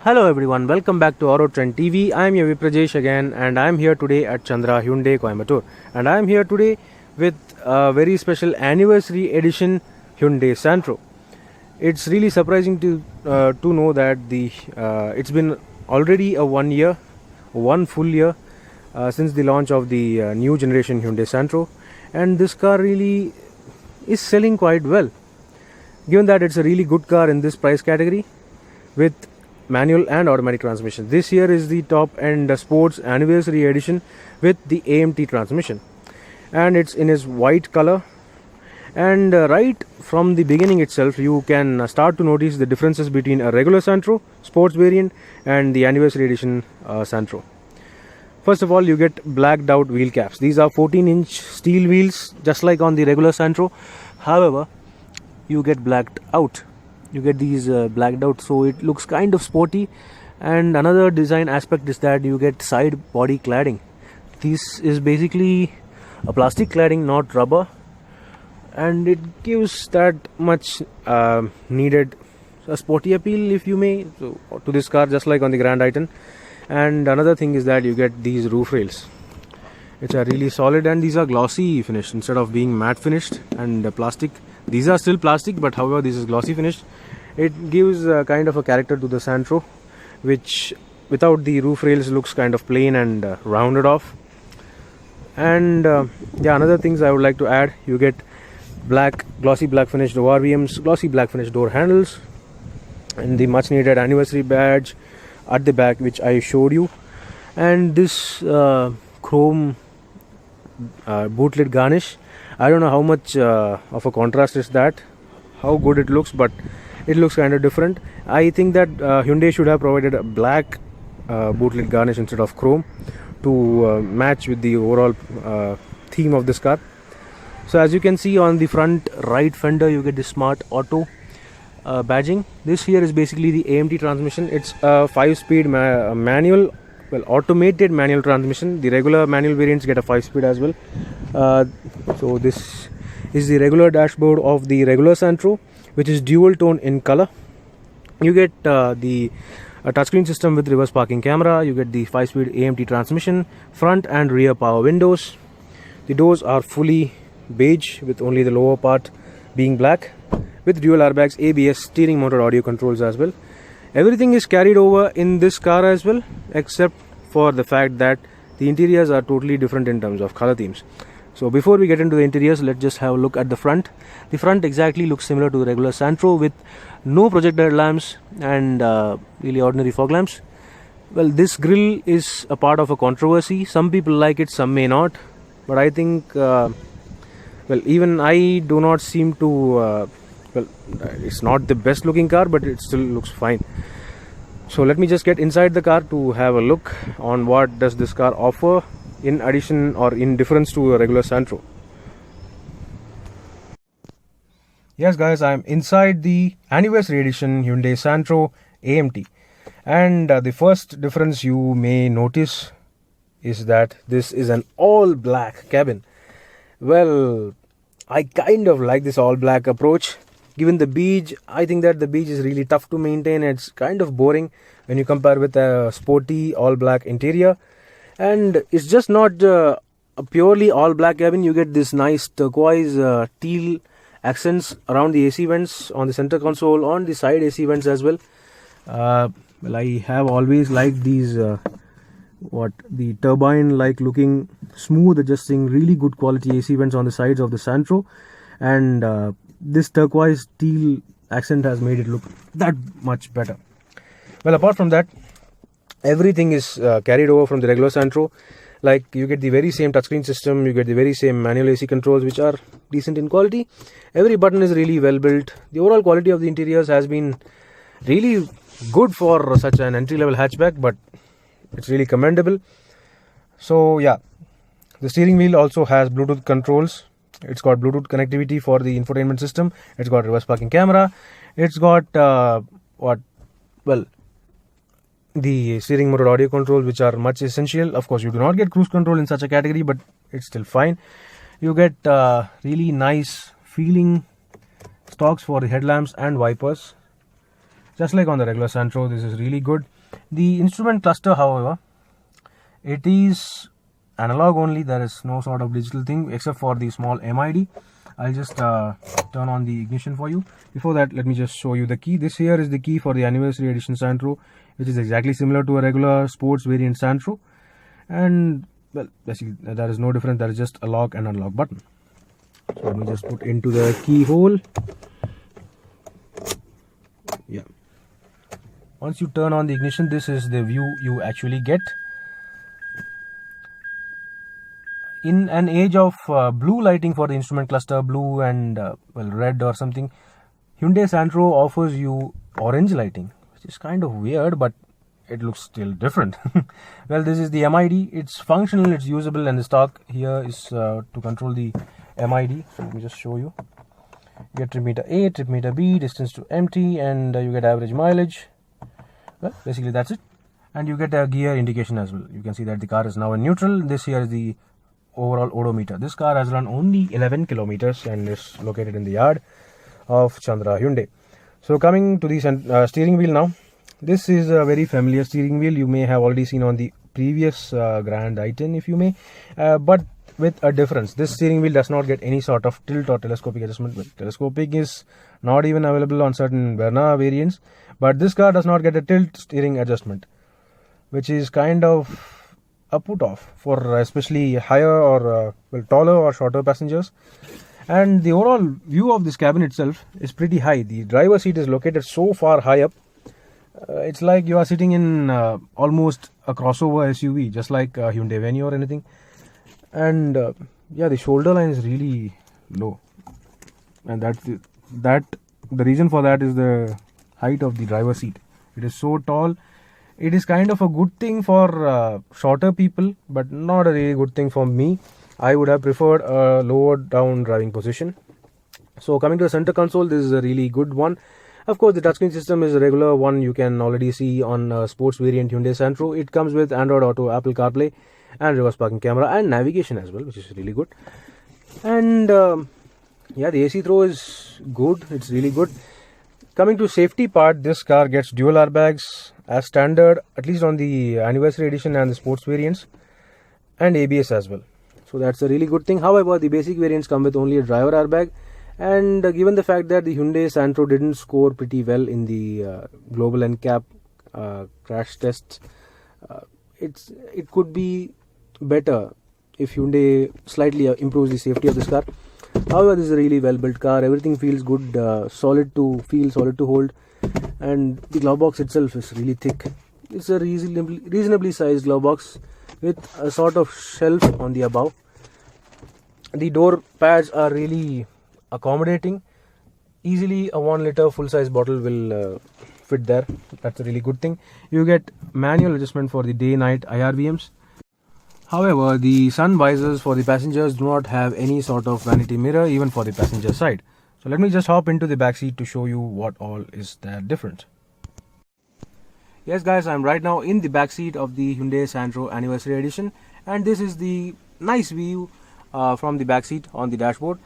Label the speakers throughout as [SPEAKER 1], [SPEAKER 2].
[SPEAKER 1] Hello everyone, welcome back to AutoTrend TV. I am your Viprajesh again, and I am here today at Chandra Hyundai Coimbatore, and I am here today with a very special anniversary edition Hyundai Santro. It's really surprising to know that it's been already one full year since the launch of the new generation Hyundai Santro, and this car really is selling quite well. Given that it's a really good car in this price category with manual and automatic transmission. This year is the top end sports anniversary edition with the AMT transmission, and it's in its white color. And right from the beginning itself, you can start to notice the differences between a regular Santro sports variant and the anniversary edition Santro. First of all, you get blacked out wheel caps. These are 14-inch steel wheels, just like on the regular Santro. However, you get blacked out. You get these blacked out, so it looks kind of sporty. And another design aspect is that you get side body cladding. This is basically a plastic cladding, not rubber, and it gives that much needed a sporty appeal, if you may, to this car, just like on the Grand i10. And another thing is that you get these roof rails, which are really solid, and these are glossy finished instead of being matte finished and plastic. These are still plastic, but however this is glossy finished. It gives kind of a character to the Santro, which without the roof rails looks kind of plain and rounded off. And yeah, another things I would like to add, you get glossy black finished ORVMs, glossy black finished door handles, and the much needed anniversary badge at the back, which I showed you. And this chrome boot lid garnish, I don't know how much of a contrast is that, how good it looks, but it looks kind of different. I think that Hyundai should have provided a black boot lid garnish instead of chrome to match with the overall theme of this car. So as you can see, on the front right fender you get the smart auto badging. This here is basically the AMT transmission. It's a 5-speed manual, automated manual transmission. The regular manual variants get a 5-speed as well. So this is the regular dashboard of the regular Santro, which is dual tone in color. You get the touchscreen system with reverse parking camera. You get the 5-speed AMT transmission, front and rear power windows. The doors are fully beige with only the lower part being black, with dual airbags, ABS, steering mounted audio controls as well. Everything is carried over in this car as well, except for the fact that the interiors are totally different in terms of color themes. So before we get into the interiors, let's just have a look at the front. The front exactly looks similar to the regular Santro, with no projector lamps and really ordinary fog lamps. Well, this grille is a part of a controversy. Some people like it, some may not, but I think even I do not seem to it's not the best looking car, but it still looks fine. So let me just get inside the car to have a look on what does this car offer in addition or in difference to a regular Santro. Yes guys, I am inside the anniversary edition Hyundai Santro AMT, and the first difference you may notice is that this is an all black cabin. Well, I kind of like this all black approach. Given the beige, I think that the beige is really tough to maintain. It's kind of boring when you compare with a sporty all black interior. And it's just not a purely all black cabin. You get this nice turquoise teal accents around the AC vents, on the center console, on the side AC vents as well. Well, I have always liked these the turbine like looking smooth adjusting really good quality AC vents on the sides of the Santro, and this turquoise teal accent has made it look that much better. Well, apart from that, everything is carried over from the regular Santro. Like, you get the very same touchscreen system, you get the very same manual AC controls, which are decent in quality. Every button is really well built. The overall quality of the interiors has been really good for such an entry level hatchback, but it's really commendable. So yeah, the steering wheel also has Bluetooth controls. It's got Bluetooth connectivity for the infotainment system. It's got reverse parking camera. It's got the steering motor audio controls, which are much essential. Of course, you do not get cruise control in such a category, but it's still fine. You get really nice feeling stalks for the headlamps and wipers. Just like on the regular Santro, this is really good. The instrument cluster, however, it is analog only. There is no sort of digital thing except for the small MID. I'll just turn on the ignition for you. Before that, let me just show you the key. This here is the key for the anniversary edition Santro, which is exactly similar to a regular sports variant Santro. And well, basically there is no difference. There is just a lock and unlock button. So let me just put into the keyhole. Yeah. Once you turn on the ignition, this is the view you actually get. In an age of blue lighting for the instrument cluster, blue and red or something, Hyundai Santro offers you orange lighting, which is kind of weird, but it looks still different. Well, this is the MID. It's functional, it's usable, and the stock here is to control the MID. So let me just show you. You get trip meter A, trip meter B, distance to empty, and you get average mileage. Well, basically that's it. And you get a gear indication as well. You can see that the car is now in neutral. This here is the overall odometer. This car has run only 11 kilometers and is located in the yard of Chandra Hyundai. So coming to the steering wheel now. This is a very familiar steering wheel. You may have already seen on the previous Grand i10, if you may, but with a difference. This steering wheel does not get any sort of tilt or telescopic adjustment. Well, telescopic is not even available on certain Verna variants, but this car does not get a tilt steering adjustment, which is kind of a put off for especially higher or taller or shorter passengers. And the overall view of this cabin itself is pretty high. The driver seat is located so far high up. It's like you are sitting in almost a crossover SUV, just like Hyundai Venue or anything. And yeah, the shoulder line is really low, and the reason for that is the height of the driver seat. It is so tall. It is kind of a good thing for shorter people, but not a really good thing for me. I would have preferred a lower down driving position. So coming to the center console, this is a really good one. Of course, the touchscreen system is a regular one you can already see on sports variant Hyundai Santro. It comes with Android Auto, Apple CarPlay, and reverse parking camera and navigation as well, which is really good. And yeah, the AC throw is good. It's really good. Coming to safety part, this car gets dual airbags as standard, at least on the anniversary edition and the sports variants, and ABS as well. So that's a really good thing. However, the basic variants come with only a driver airbag, and given the fact that the Hyundai Santro didn't score pretty well in the global NCAP crash tests, it could be better if Hyundai slightly improves the safety of this car. However, this is a really well built car. Everything feels good, solid to feel, solid to hold, and the glove box itself is really thick. It's a reasonably sized glove box with a sort of shelf on the above. The door pads are really accommodating. Easily a 1 liter full size bottle will fit there. That's a really good thing. You get manual adjustment for the day night IRVMs. However, the sun visors for the passengers do not have any sort of vanity mirror even for the passenger side. So let me just hop into the back seat to show you what all is there different. Yes guys, I'm right now in the back seat of the Hyundai Santro Anniversary Edition, and this is the nice view from the back seat on the dashboard.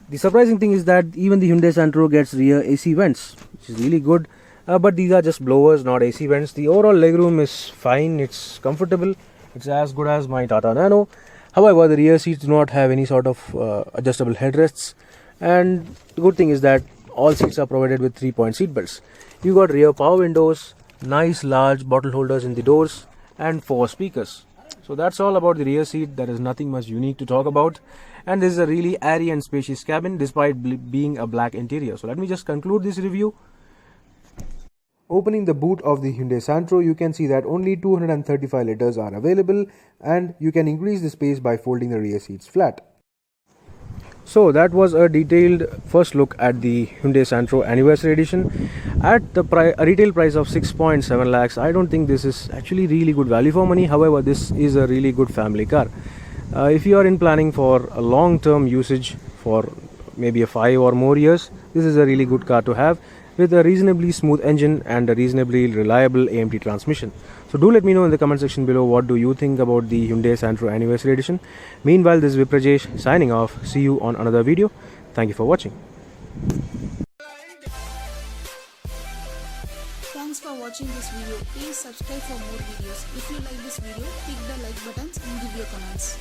[SPEAKER 1] The surprising thing is that even the Hyundai Santro gets rear AC vents, which is really good, but these are just blowers, not AC vents. The overall legroom is fine, it's comfortable, it's as good as my Tata Nano. However, the rear seats do not have any sort of adjustable headrests, and the good thing is that all seats are provided with 3-point seat belts. You got rear power windows, nice large bottle holders in the doors, and 4 speakers. So that's all about the rear seat. There is nothing much unique to talk about, and this is a really airy and spacious cabin despite being a black interior. So let me just conclude this review. Opening the boot of the Hyundai Santro, you can see that only 235 liters are available, and you can increase the space by folding the rear seats flat. So that was a detailed first look at the Hyundai Santro Anniversary Edition at the a retail price of 6.7 lakhs. I don't think this is actually really good value for money. However, this is a really good family car. If you are in planning for a long-term usage for maybe 5 or more years, this is a really good car to have, with a reasonably smooth engine and a reasonably reliable AMT transmission. So do let me know in the comment section below what do you think about the Hyundai Santro Anniversary Edition. Meanwhile, this is Viprajesh signing off. See you on another video. Thank you for watching.
[SPEAKER 2] Thanks for watching this video. Please subscribe for more videos. If you like this video, click the like buttons and give your comments.